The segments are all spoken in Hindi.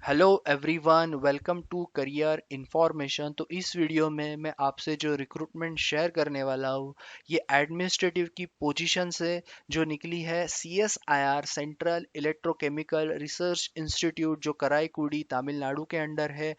Hello everyone, welcome to career information. तो इस वीडियो में मैं आपसे जो रिक्रूटमेंट शेयर करने वाला हूँ, ये एडमिनिस्ट्रेटिव की पोजीशन से जो निकली है CSIR central electrochemical research institute जो कराईकुड़ी तमिलनाडु के अंडर है।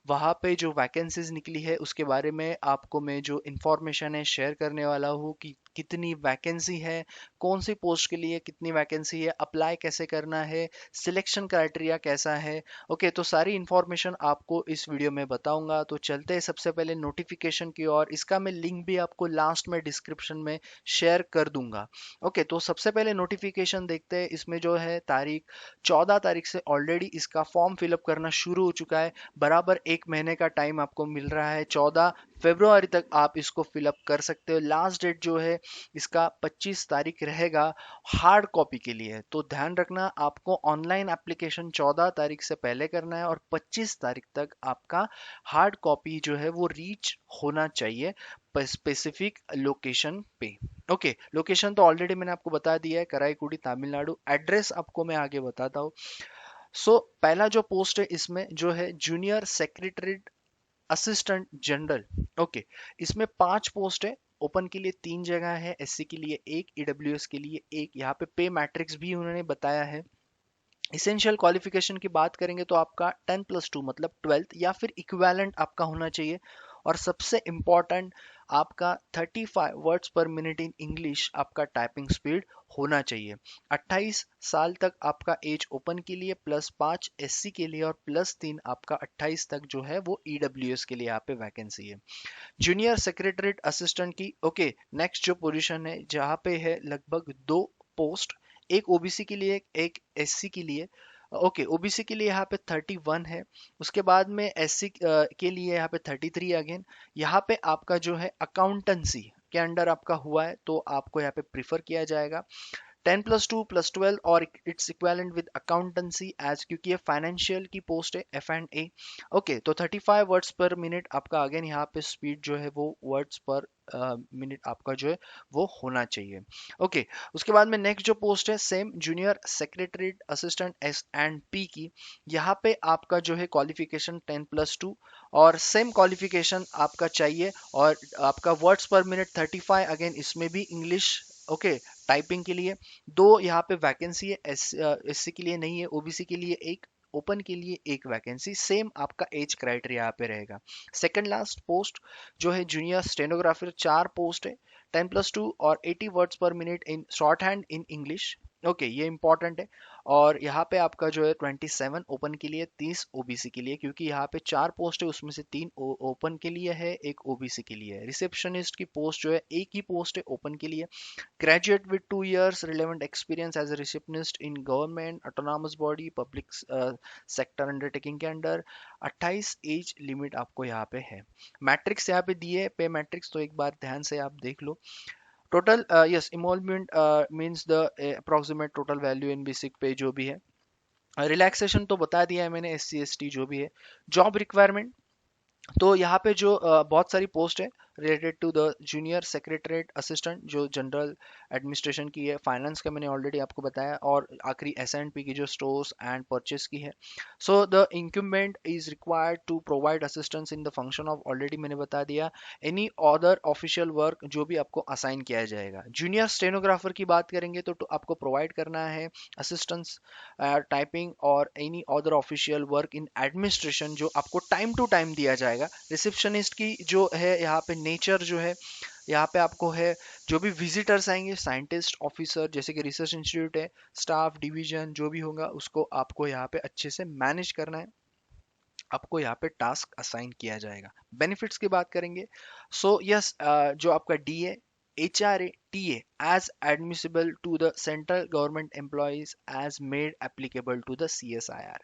वहाँ पे जो वैकेंसीज निकली है उसके बारे में आपको मैं जो इन्फॉर्मेशन है शेयर करने वाला हूँ कि कितनी वैकेंसी है, कौन सी पोस्ट के लिए कितनी वैकेंसी है, अप्लाई कैसे करना है, सिलेक्शन क्राइटेरिया कैसा है। ओके, तो सारी इन्फॉर्मेशन आपको इस वीडियो में बताऊंगा। तो चलते हैं सबसे पहले नोटिफिकेशन की ओर। इसका मैं लिंक भी आपको लास्ट में डिस्क्रिप्शन में शेयर कर दूंगा। ओके, तो सबसे पहले नोटिफिकेशन देखते हैं। इसमें जो है तारीख 14 तारीख से ऑलरेडी इसका फॉर्म फिलअप करना शुरू हो चुका है। बराबर एक महीने का टाइम आपको मिल रहा है। 14 फरवरी तक आप इसको फिलअप कर सकते हो। लास्ट डेट जो है इसका 25 तारीख रहेगा हार्ड कॉपी के लिए। तो ध्यान रखना, आपको ऑनलाइन एप्लीकेशन 14 तारीख से पहले करना है और 25 तारीख तक आपका हार्ड कॉपी जो है वो रीच होना चाहिए स्पेसिफिक लोकेशन पे। ओके, लोकेशन तो ऑलरेडी मैंने आपको बता दिया है, कराईकुड़ी तमिलनाडु। एड्रेस आपको मैं आगे बताता हूँ। पहला जो पोस्ट है इसमें जो है junior secretary assistant general. Okay, इसमें 5 पोस्ट है। ओपन के लिए 3 जगह है, SC के लिए एक, EWS के लिए एक। यहाँ पे पे मैट्रिक्स भी उन्होंने बताया है। इसेंशियल क्वालिफिकेशन की बात करेंगे तो आपका 10+2 मतलब 12th या फिर इक्विवेलेंट आपका होना चाहिए। और सबसे इंपॉर्टेंट, आपका 35 वर्ड्स पर मिनट इन इंग्लिश आपका टाइपिंग स्पीड होना चाहिए। 28 साल तक आपका एज ओपन के लिए, +5 SC के लिए और +3 आपका 28 तक जो है वो EWS के लिए यहाँ पे वैकेंसी है। जूनियर सेक्रेटरीट असिस्टेंट की। ओके, नेक्स्ट जो पोजीशन है जहाँ पे है लगभग 2 पोस्ट, एक OBC के लिए एक SC के लिए। ओके, OBC के लिए यहाँ पे 31 है। उसके बाद में SC के लिए यहाँ पे 33 अगेन। यहाँ पे आपका जो है अकाउंटेंसी के अंडर आपका हुआ है तो आपको यहाँ पे प्रीफर किया जाएगा। 10+2+12 और it's equivalent with accountancy as, क्योंकि ये फाइनेंशियल की पोस्ट है, F&A। ओके, तो 35 वर्ड्स पर मिनट आपका अगेन यहाँ पे स्पीड जो है वो वर्ड्स पर मिनट आपका जो है वो होना चाहिए। ओके, उसके बाद में नेक्स्ट जो पोस्ट है same junior secretariat assistant S&P की। यहाँ पे आपका जो है क्वालिफिकेशन 10+2 और सेम क्वालिफिकेशन आपका चाहिए। और आपका वर्ड्स पर मिनट 35 अगेन, इसमें भी इंग्लिश। ओके, टाइपिंग के लिए 2 यहाँ पे वैकेंसी है। SC के लिए नहीं है, OBC के लिए एक, ओपन के लिए एक वैकेंसी। सेम आपका एज क्राइटेरिया यहाँ पे रहेगा। सेकंड लास्ट पोस्ट जो है जूनियर स्टेनोग्राफर, 4 पोस्ट है। 10+2 और 80 वर्ड्स पर minute in short hand in English. Okay, ये इंपॉर्टेंट है। और यहाँ पे आपका जो है 27 ओपन के लिए, 30 OBC के लिए, क्योंकि यहाँ पे 4 पोस्ट है उसमें से 3 ओपन के लिए है, एक OBC के लिए है। रिसेप्शनिस्ट की पोस्ट जो है एक ही पोस्ट है ओपन के लिए। Graduate with 2 years relevant experience as a receptionist in government, autonomous body, public sector undertaking के अंडर। 28 एज लिमिट आपको यहाँ पे है। मैट्रिक्स यहाँ पे दिए, पे मैट्रिक्स तो एक बार ध्यान से आप देख लो। Total yes emolument means the approximate total value in basic pay जो भी है। रिलैक्सेशन तो बता दिया है मैंने, SC ST जो भी है। जॉब रिक्वायरमेंट, तो यहाँ पे जो बहुत सारी पोस्ट है related to the junior secretariat assistant जो जनरल एडमिनिस्ट्रेशन की है। फाइनेंस का मैंने ऑलरेडी आपको बताया। और आखिरी S&P की जो स्टोर्स एंड परचेस की है। The increment is required to provide assistance in the function of, already मैंने बता दिया। एनी अदर ऑफिशियल वर्क जो भी आपको असाइन किया जाएगा। जूनियर स्टेनोग्राफर की बात करेंगे तो आपको प्रोवाइड करना है असिस्टेंस, टाइपिंग और any other official work in administration जो आपको टाइम टू टाइम दिया जाएगा। रिसेप्शनिस्ट की जो है यहाँ पे नेचर जो है, यहाँ पे आपको है जो भी विजिटर्स आएंगे, साइंटिस्ट ऑफिसर जैसे कि रिसर्च इंस्टीट्यूट है, स्टाफ डिवीजन जो भी होगा उसको आपको यहाँ पे अच्छे से मैनेज करना है। आपको यहाँ पे टास्क असाइन किया जाएगा। बेनिफिट्स की बात करेंगे, यस, जो आपका DA, HRA, TA as admissible to the central government employees as made applicable to the CSIR.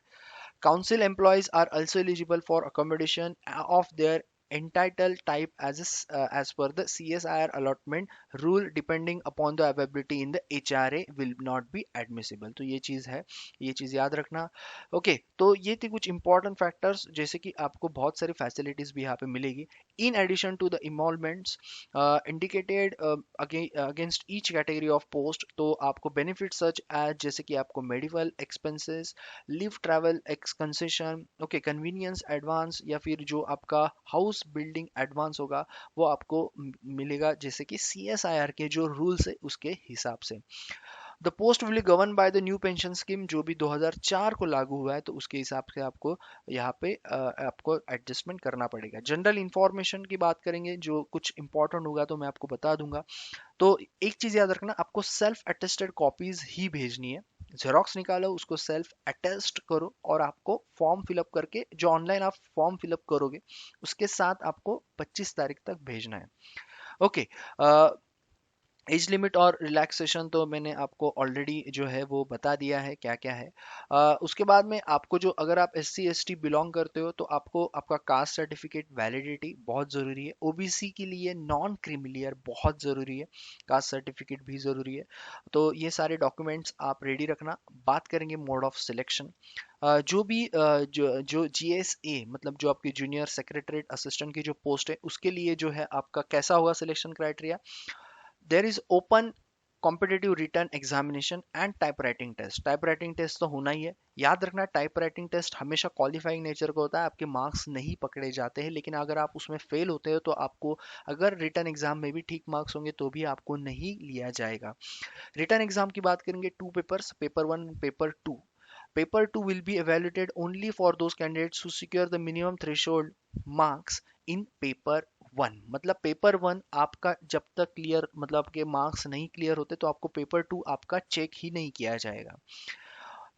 Council employees are also eligible for accommodation of their entitled type as per the CSIR allotment rule depending upon the availability in the HRA will not be admissible। तो ये चीज़ है, ये चीज़ याद रखना। ओके, तो ये थी कुछ इंपॉर्टेंट फैक्टर्स, जैसे कि आपको बहुत सारी फैसिलिटीज भी यहाँ पे मिलेगी in addition to the emoluments indicated against each category of post. तो आपको बेनिफिट सच एज जैसे कि आपको medical expenses, leave travel ex concession, okay, convenience advance, या फिर जो आपका हाउस बिल्डिंग एडवांस होगा वो आपको मिलेगा जैसे कि CSIR के जो रूल्स है उसके हिसाब से। The post will govern by the new pension scheme, जो भी 2004 को लागू हुआ है, तो उसके हिसाब से आपको यहाँ पे आपको एडजस्टमेंट करना पड़ेगा। जनरल इंफॉर्मेशन की बात करेंगे, जो कुछ इंपॉर्टेंट होगा तो मैं आपको बता दूंगा। तो एक चीज याद रखना, आपको सेल्फ अटेस्टेड कॉपीज ही भेजनी है। जेरोक्स निकालो, उसको सेल्फ अटेस्ट करो, और आपको फॉर्म फिलअप करके, जो ऑनलाइन आप फॉर्म फिलअप करोगे उसके साथ आपको 25 तारीख तक भेजना है। ओके, एज लिमिट और रिलैक्सेशन तो मैंने आपको ऑलरेडी जो है वो बता दिया है क्या क्या है। उसके बाद में आपको जो, अगर आप SC ST बिलोंग करते हो तो आपको आपका कास्ट सर्टिफिकेट वैलिडिटी बहुत ज़रूरी है। OBC के लिए नॉन क्रीमिलियर बहुत ज़रूरी है, कास्ट सर्टिफिकेट भी ज़रूरी है। तो ये सारे डॉक्यूमेंट्स आप रेडी रखना। बात करेंगे मोड ऑफ सिलेक्शन। जो भी जो GSA मतलब जो आपकी जूनियर सेक्रेटरीट असिस्टेंट की जो पोस्ट है उसके लिए जो है आपका कैसा होगा selection criteria. There is open competitive written examination and type writing test. Type writing test तो होना ही है। याद रखना, टाइप राइटिंग टेस्ट हमेशा क्वालिफाइंग नेचर का होता है, आपके मार्क्स नहीं पकड़े जाते हैं, लेकिन अगर आप उसमें फेल होते हो तो आपको, अगर रिटर्न एग्जाम में भी ठीक मार्क्स होंगे तो भी आपको नहीं लिया जाएगा। रिटर्न एग्जाम की बात करेंगे, two papers, paper 1, paper 2। Paper 2 will be evaluated only for those candidates who secure the minimum threshold marks in paper 1। मतलब पेपर 1 आपका जब तक क्लियर, मतलब आपके मार्क्स नहीं क्लियर होते तो आपको पेपर 2 आपका चेक ही नहीं किया जाएगा।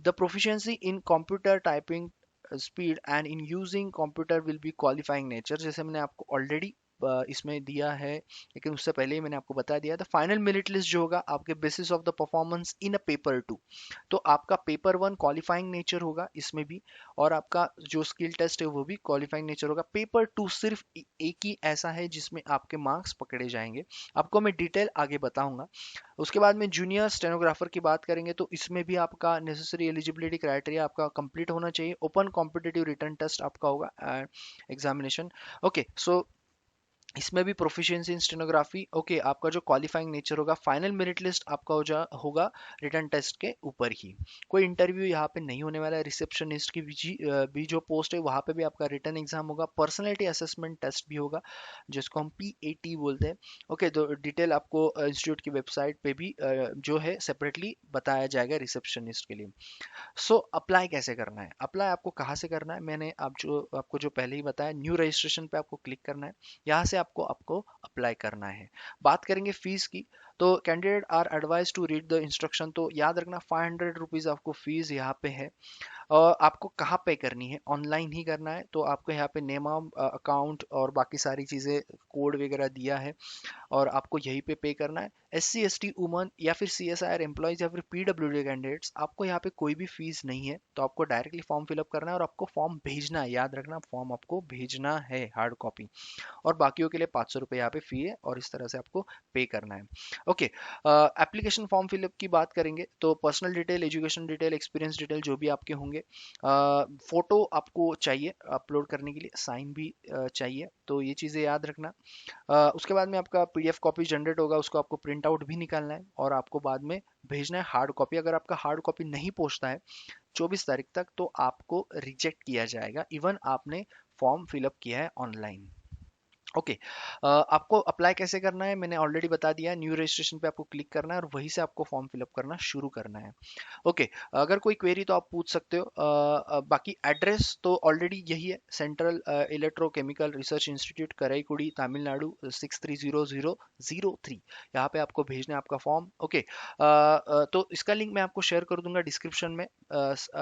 The proficiency in computer typing speed and in using computer will be qualifying nature, जैसे मैंने आपको ऑलरेडी इसमें दिया है, लेकिन उससे पहले ही मैंने आपको बता दिया। द फाइनल मेरिट लिस्ट जो होगा आपके basis of the performance in a paper 2। तो आपका पेपर 1 क्वालिफाइंग नेचर होगा इसमें भी, और आपका जो स्किल टेस्ट है वो भी क्वालिफाइंग नेचर होगा। पेपर 2 सिर्फ एक ही ऐसा है जिसमें आपके मार्क्स पकड़े जाएंगे, आपको मैं डिटेल आगे बताऊंगा। उसके बाद में जूनियर स्टेनोग्राफर की बात करेंगे, तो इसमें भी आपका नेसेसरी एलिजिबिलिटी क्राइटेरिया आपका कंप्लीट होना चाहिए। ओपन कॉम्पिटिटिव रिटर्न टेस्ट आपका होगा एग्जामिनेशन। ओके, सो इसमें भी प्रोफिशिएंसी इन स्टेनोग्राफी। ओके, आपका जो क्वालिफाइंग नेचर होगा, फाइनल मेरिट लिस्ट आपका होगा रिटन टेस्ट के ऊपर ही। कोई इंटरव्यू यहाँ पे नहीं होने वाला है। रिसेप्शनिस्ट की भी जो पोस्ट है वहाँ पे भी आपका रिटन एग्जाम होगा, पर्सनैलिटी असेसमेंट टेस्ट भी होगा जिसको हम PAT बोलते हैं। ओके, तो डिटेल आपको इंस्टीट्यूट की वेबसाइट पे भी जो है सेपरेटली बताया जाएगा रिसेप्शनिस्ट के लिए। सो अप्लाई कैसे करना है, अप्लाई आपको कहाँ से करना है, मैंने आपको जो पहले ही बताया, न्यू रजिस्ट्रेशन पे आपको क्लिक करना है, यहाँ से आपको आपको अप्लाई करना है। बात करेंगे फीस की, तो candidate are advised to read the instruction. तो याद रखना 500 रुपीज़ आपको फीस यहाँ पे है। आपको कहाँ पे करनी है, ऑनलाइन ही करना है। तो आपको यहाँ पे नेम, अकाउंट और बाकी सारी चीज़ें, कोड वगैरह दिया है, और आपको यहीं पे पे करना है। SC ST वुमन या फिर CSIR एम्प्लॉयज या फिर PWD कैंडिडेट्स, आपको यहाँ पे कोई भी फीस नहीं है, तो आपको डायरेक्टली फॉर्म फिलअप करना है और आपको फॉर्म भेजना है। याद रखना, फॉर्म आपको भेजना है हार्ड कॉपी, और बाकियों के लिए 500 रुपये यहाँ पे फी है, और इस तरह से आपको पे करना है। ओके, एप्लीकेशन फॉर्म फिलअप की बात करेंगे, तो personal detail, education detail, experience detail जो भी आपके होंगे, फोटो आपको चाहिए अपलोड करने के लिए, साइन भी चाहिए, तो ये चीज़ें याद रखना। उसके बाद में आपका PDF कॉपी जनरेट होगा, उसको आपको प्रिंट आउट भी निकालना है और आपको बाद में भेजना है हार्ड कॉपी। अगर आपका हार्ड कॉपी नहीं पहुंचता है 24 तारीख तक, तो आपको रिजेक्ट किया जाएगा, इवन आपने फॉर्म फिलअप किया है ऑनलाइन। ओके, आपको अप्लाई कैसे करना है मैंने ऑलरेडी बता दिया। न्यू रजिस्ट्रेशन पे आपको क्लिक करना है और वहीं से आपको फॉर्म फिलअप करना शुरू करना है। ओके, अगर कोई क्वेरी तो आप पूछ सकते हो। बाकी एड्रेस तो ऑलरेडी यही है, central electrochemical research institute, Karaikudi, Tamil Nadu 630003। यहाँ पे आपको भेजना है आपका फॉर्म। ओके, तो इसका लिंक मैं आपको शेयर कर दूंगा डिस्क्रिप्शन में।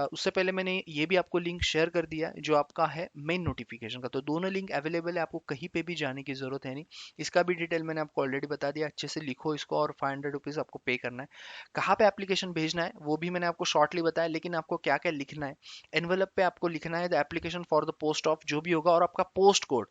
उससे पहले मैंने ये भी आपको लिंक शेयर कर दिया है जो आपका है मेन नोटिफिकेशन का, तो दोनों लिंक अवेलेबल है, आपको कहीं पे भी जाने की ज़रूरत है नहीं। इसका भी डिटेल मैंने आपको ऑलरेडी बता दिया, अच्छे से लिखो इसको और 500 रुपीज़ आपको पे करना है। कहाँ पे एप्लीकेशन भेजना है वो भी मैंने आपको शॉर्टली बताया, लेकिन आपको क्या क्या लिखना है। एनवेलप पे आपको लिखना है the application for the post of जो भी होगा, और आपका पोस्ट कोड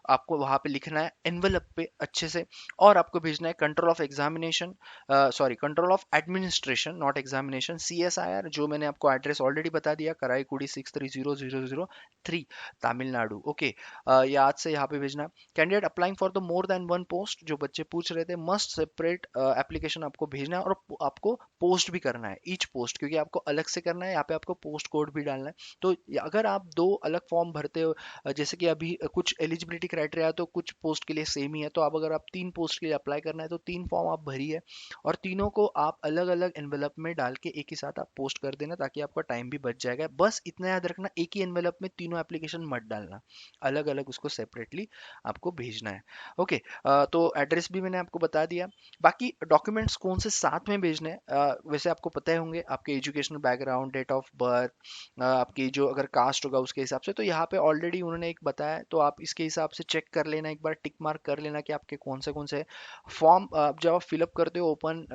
आपको वहाँ पे लिखना है एनवेलप पे अच्छे से। और आपको भेजना है control of examination, sorry control of administration not examination, CSIR, जो मैंने आपको एड्रेस ऑलरेडी बता दिया, कराईकुड़ी 630003 तमिलनाडु। ओके, ये आज से यहाँ पे भेजना है। Candidate applying for the more than one post, जो बच्चे पूछ रहे थे, मस्ट सेपरेट एप्लीकेशन आपको भेजना है और आपको पोस्ट भी करना है ईच पोस्ट, क्योंकि आपको अलग से करना है, यहाँ पे आपको पोस्ट कोड भी डालना है। तो अगर आप दो अलग फॉर्म भरते हो, जैसे कि अभी कुछ एलिजिबिलिटी क्राइटेरिया है तो कुछ पोस्ट के लिए सेम ही है, तो आप अगर आप 3 पोस्ट के लिए अप्लाई करना है तो 3 फॉर्म आप भरिए और तीनों को आप अलग अलग एनवेलप में डाल के एक ही साथ आप पोस्ट कर देना, ताकि आपका टाइम भी बच जाएगा। बस इतना याद रखना, एक ही एनवेलप में तीनों एप्लीकेशन मत डालना, अलग अलग उसको सेपरेटली आपको भेजना है। ओके, तो एड्रेस भी मैंने आपको बता दिया। बाकी डॉक्यूमेंट्स कौन से साथ में भेजने हैं, वैसे आपको पता ही होंगे, आपके educational background, date of birth, आपकी जो अगर कास्ट होगा उसके हिसाब से, तो यहाँ पे ऑलरेडी उन्होंने एक बताया है, तो आप इसके हिसाब से चेक कर लेना, एक बार टिक मार्क कर लेना कि आपके कौन से फॉर्म जब आप फिलअप करते हो, ओपन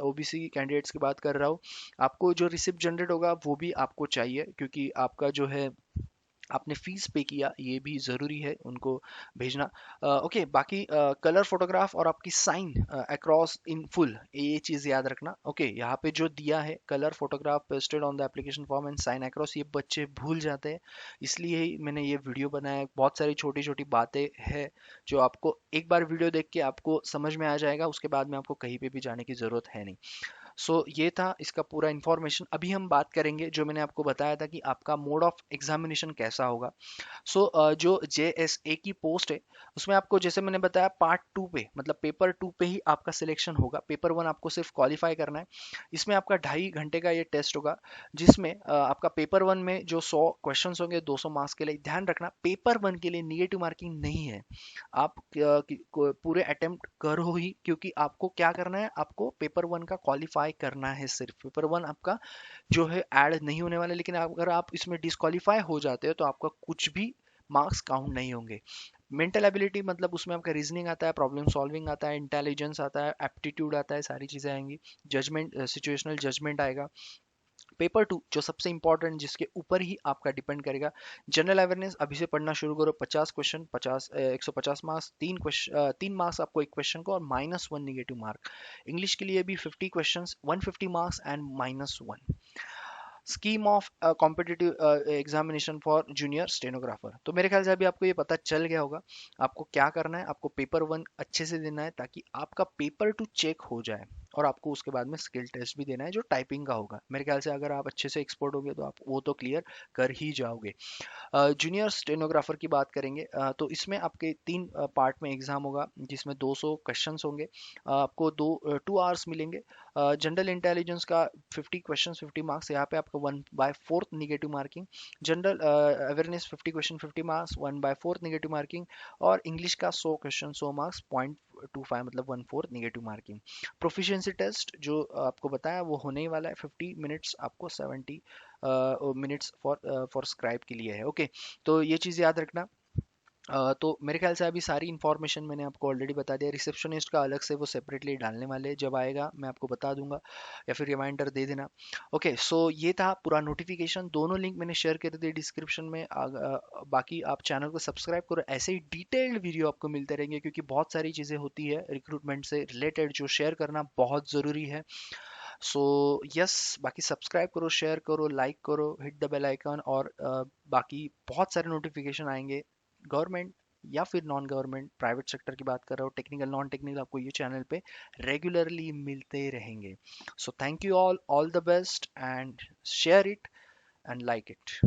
OBC कैंडिडेट्स की बात कर रहा हूँ, आपको जो रिसिप्ट जनरेट होगा वो भी आपको चाहिए, क्योंकि आपका जो है आपने फीस पे किया, ये भी ज़रूरी है उनको भेजना। ओके, बाकी कलर फोटोग्राफ और आपकी साइन अक्रॉस इन फुल, ये चीज़ याद रखना। ओके, यहाँ पे जो दिया है colour photograph pasted on the application form and sign across, ये बच्चे भूल जाते हैं, इसलिए ही मैंने ये वीडियो बनाया है। बहुत सारी छोटी छोटी बातें हैं जो आपको एक बार वीडियो देख के आपको समझ में आ जाएगा, उसके बाद में आपको कहीं पे भी जाने की ज़रूरत है नहीं। ये था इसका पूरा इन्फॉर्मेशन। अभी हम बात करेंगे जो मैंने आपको बताया था कि आपका मोड ऑफ एग्जामिनेशन कैसा होगा। जो JSA की पोस्ट है, उसमें आपको जैसे मैंने बताया पार्ट 2 पे, मतलब पेपर 2 पे ही आपका सिलेक्शन होगा। पेपर 1 आपको सिर्फ क्वालिफाई करना है। इसमें आपका 2.5 घंटे का ये टेस्ट होगा, जिसमें आपका पेपर 1 में जो 100 क्वेश्चंस होंगे 200 मार्क्स के लिए। ध्यान रखना, पेपर 1 के लिए निगेटिव मार्किंग नहीं है, आप पूरे अटेम्प्ट करो ही, क्योंकि आपको क्या करना है, आपको पेपर 1 का क्वालिफाई करना है। सिर्फ पेपर 1 आपका जो है ऐड नहीं होने वाला, लेकिन अगर आप इसमें डिस्क्वालीफाई हो जाते हो तो आपका कुछ भी मार्क्स काउंट नहीं होंगे। मेंटल एबिलिटी मतलब उसमें आपका रीजनिंग आता है, प्रॉब्लम सॉल्विंग आता है, इंटेलिजेंस आता है, एप्टीट्यूड आता है, सारी चीज़ें आएंगी। जजमेंट, सिचुएशनल जजमेंट आएगा। पेपर 2 जो सबसे इंपॉर्टेंट, जिसके ऊपर ही आपका डिपेंड करेगा, जनरल अवेयरनेस अभी से पढ़ना शुरू करो। 50 क्वेश्चन, 150 मार्क्स, 3 मार्क्स आपको एक क्वेश्चन को, और -1 निगेटिव मार्क। इंग्लिश के लिए भी 50 question, 150 marks and -1। Scheme of competitive examination for junior stenographer. तो मेरे ख्याल से अभी आपको ये पता चल गया होगा आपको क्या करना है। आपको पेपर 1 अच्छे से देना है, ताकि आपका पेपर 2 चेक हो जाए, और आपको उसके बाद में स्किल टेस्ट भी देना है जो टाइपिंग का होगा। मेरे ख्याल से अगर आप अच्छे से एक्सपर्ट होगे तो आप वो तो क्लियर कर ही जाओगे। जूनियर स्टेनोग्राफर की बात करेंगे, तो इसमें आपके 3 पार्ट में एग्जाम होगा, जिसमें 200 क्वेश्चंस होंगे। आपको 2 आवर्स मिलेंगे। जनरल इंटेलिजेंस का 50 क्वेश्चंस, 50 मार्क्स, यहाँ पे आपका 1/4 negative marking. General awareness 50 question, 50 marks, 1/4 negative marking. और इंग्लिश का 100 क्वेश्चन, 100 मार्क्स, 0.25 मतलब 1/4 निगेटिव मार्किंग। प्रोफिशिएंसी टेस्ट जो आपको बताया वो होने ही वाला है, 50 मिनट्स आपको 70 मिनट्स फॉर स्क्राइब के लिए है। ओके, तो ये चीज़ याद रखना। तो मेरे ख्याल से अभी सारी इन्फॉर्मेशन मैंने आपको ऑलरेडी बता दिया। रिसेप्शनिस्ट का अलग से वो सेपरेटली डालने वाले हैं, जब आएगा मैं आपको बता दूंगा, या फिर रिमाइंडर दे देना। ओके, ये था पूरा नोटिफिकेशन। दोनों लिंक मैंने शेयर कर दिए डिस्क्रिप्शन में। बाकी आप चैनल को सब्सक्राइब करो, ऐसे ही डिटेल्ड वीडियो आपको मिलते रहेंगे, क्योंकि बहुत सारी चीज़ें होती है रिक्रूटमेंट से रिलेटेड जो शेयर करना बहुत ज़रूरी है। यस, बाकी सब्सक्राइब करो, शेयर करो, लाइक करो, हिट द बेल आइकन, और बाकी बहुत सारे नोटिफिकेशन आएंगे, गवर्नमेंट या फिर नॉन गवर्नमेंट, प्राइवेट सेक्टर की बात कर रहा हूँ, टेक्निकल नॉन टेक्निकल, आपको ये चैनल पे रेगुलरली मिलते रहेंगे। Thank you all the best, and share it and like it.